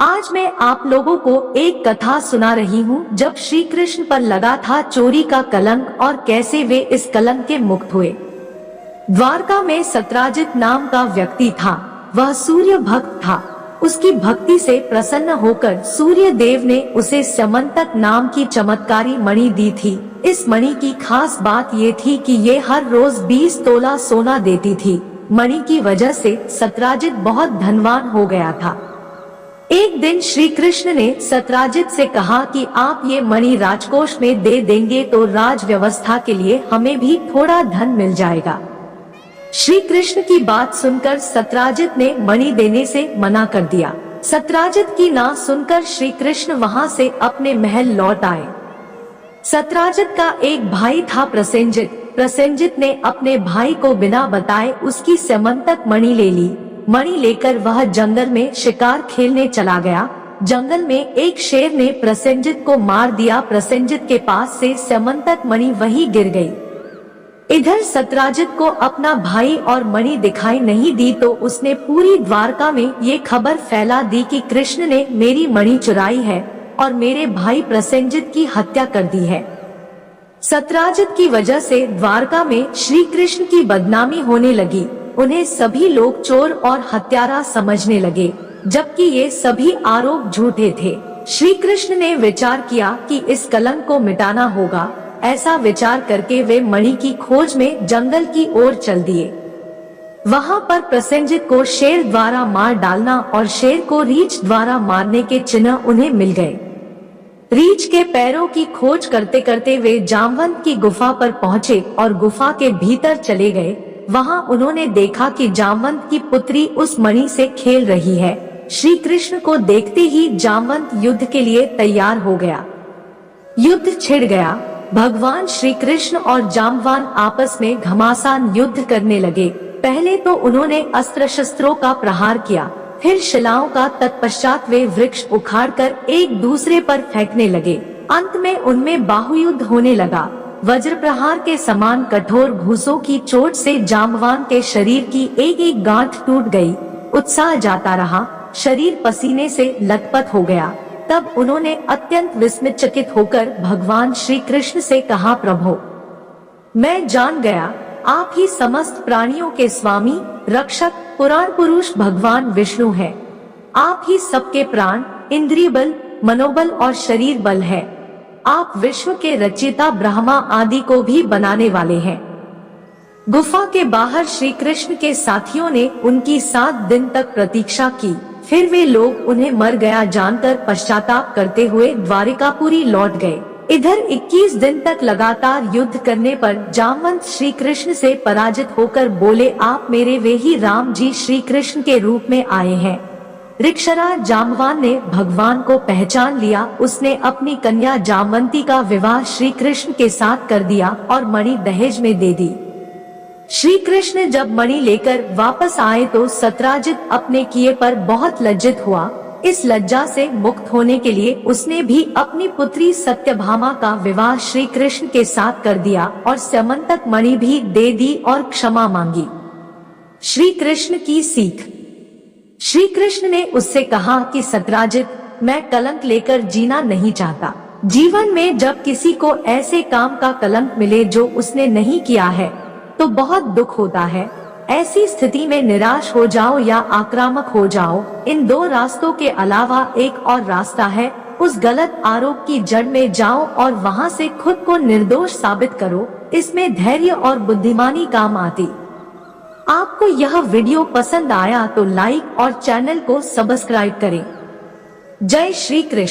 आज मैं आप लोगों को एक कथा सुना रही हूँ जब श्री कृष्ण पर लगा था चोरी का कलंक और कैसे वे इस कलंक के मुक्त हुए। द्वारका में सत्राजित नाम का व्यक्ति था। वह सूर्य भक्त था। उसकी भक्ति से प्रसन्न होकर सूर्य देव ने उसे स्यमंतक नाम की चमत्कारी मणि दी थी। इस मणि की खास बात ये थी कि ये हर रोज 20 तोला सोना देती थी। मणि की वजह से सत्राजित बहुत धनवान हो गया था। एक दिन श्री कृष्ण ने सत्राजित से कहा कि आप ये मणि राजकोष में दे देंगे तो राज व्यवस्था के लिए हमें भी थोड़ा धन मिल जाएगा। श्री कृष्ण की बात सुनकर सत्राजित ने मणि देने से मना कर दिया। सत्राजित की ना सुनकर श्री कृष्ण वहां से अपने महल लौट आए। सत्राजित का एक भाई था प्रसेनजित। प्रसेनजित ने अपने भाई को बिना बताए उसकी स्यमंतक मणि ले ली। मणि लेकर वह जंगल में शिकार खेलने चला गया। जंगल में एक शेर ने प्रसेनजित को मार दिया। प्रसेनजित के पास से स्यमंतक मणि वहीं गिर गई। इधर सत्राजित को अपना भाई और मणि दिखाई नहीं दी तो उसने पूरी द्वारका में ये खबर फैला दी कि कृष्ण ने मेरी मणि चुराई है और मेरे भाई प्रसेनजित की हत्या कर दी है। सत्राजित की वजह से द्वारका में श्री कृष्ण की बदनामी होने लगी। उन्हें सभी लोग चोर और हत्यारा समझने लगे, जबकि ये सभी आरोप झूठे थे। श्री कृष्ण ने विचार किया कि इस कलंक को मिटाना होगा। ऐसा विचार करके वे मणि की खोज में जंगल की ओर चल दिए। वहां पर प्रसेनजित को शेर द्वारा मार डालना और शेर को रीछ द्वारा मारने के चिन्ह उन्हें मिल गए। रीछ के पैरों की खोज करते करते वे जामवंत की गुफा पर पहुँचे और गुफा के भीतर चले गए। वहां उन्होंने देखा कि जामवंत की पुत्री उस मणि से खेल रही है। श्री कृष्ण को देखते ही जामवंत युद्ध के लिए तैयार हो गया। युद्ध छिड़ गया। भगवान श्री कृष्ण और जामवंत आपस में घमासान युद्ध करने लगे। पहले तो उन्होंने अस्त्र शस्त्रों का प्रहार किया, फिर शिलाओं का, तत्पश्चात वे वृक्ष उखाड़कर एक दूसरे पर फेंकने लगे। अंत में उनमें बाहुयुद्ध होने लगा। वज्र प्रहार के समान कठोर घूसों की चोट से जामवान के शरीर की एक एक गांठ टूट गई। उत्साह जाता रहा, शरीर पसीने से लथपथ हो गया। तब उन्होंने अत्यंत विस्मितचकित होकर भगवान श्री कृष्ण से कहा, प्रभु, मैं जान गया आप ही समस्त प्राणियों के स्वामी, रक्षक, पुराण पुरुष भगवान विष्णु हैं। आप ही सबके प्राण, इंद्रिय बल, मनोबल और शरीर बल है। आप विश्व के रचयिता ब्रह्मा आदि को भी बनाने वाले हैं। गुफा के बाहर श्री कृष्ण के साथियों ने उनकी 7 दिन तक प्रतीक्षा की। फिर वे लोग उन्हें मर गया जानकर पश्चाताप करते हुए द्वारिकापुरी लौट गए। इधर 21 दिन तक लगातार युद्ध करने पर जामवंत श्री कृष्ण से पराजित होकर बोले, आप मेरे वे ही राम जी श्री कृष्ण के रूप में आए हैं। ऋक्षरा जामवान ने भगवान को पहचान लिया। उसने अपनी कन्या जामवंती का विवाह श्री कृष्ण के साथ कर दिया और मणि दहेज में दे दी। श्री कृष्ण जब मणि लेकर वापस आए तो सत्राजित अपने किए पर बहुत लज्जित हुआ। इस लज्जा से मुक्त होने के लिए उसने भी अपनी पुत्री सत्यभामा का विवाह श्री कृष्ण के साथ कर दिया और स्यमंतक मणि भी दे दी और क्षमा मांगी। श्री कृष्ण की सीख। श्री कृष्ण ने उससे कहा कि सत्राजित, मैं कलंक लेकर जीना नहीं चाहता। जीवन में जब किसी को ऐसे काम का कलंक मिले जो उसने नहीं किया है तो बहुत दुख होता है। ऐसी स्थिति में निराश हो जाओ या आक्रामक हो जाओ। इन 2 रास्तों के अलावा एक और रास्ता है। उस गलत आरोप की जड़ में जाओ और वहां से खुद को निर्दोष साबित करो। इसमें धैर्य और बुद्धिमानी काम आती। आपको यह वीडियो पसंद आया तो लाइक और चैनल को सब्सक्राइब करें। जय श्री कृष्ण।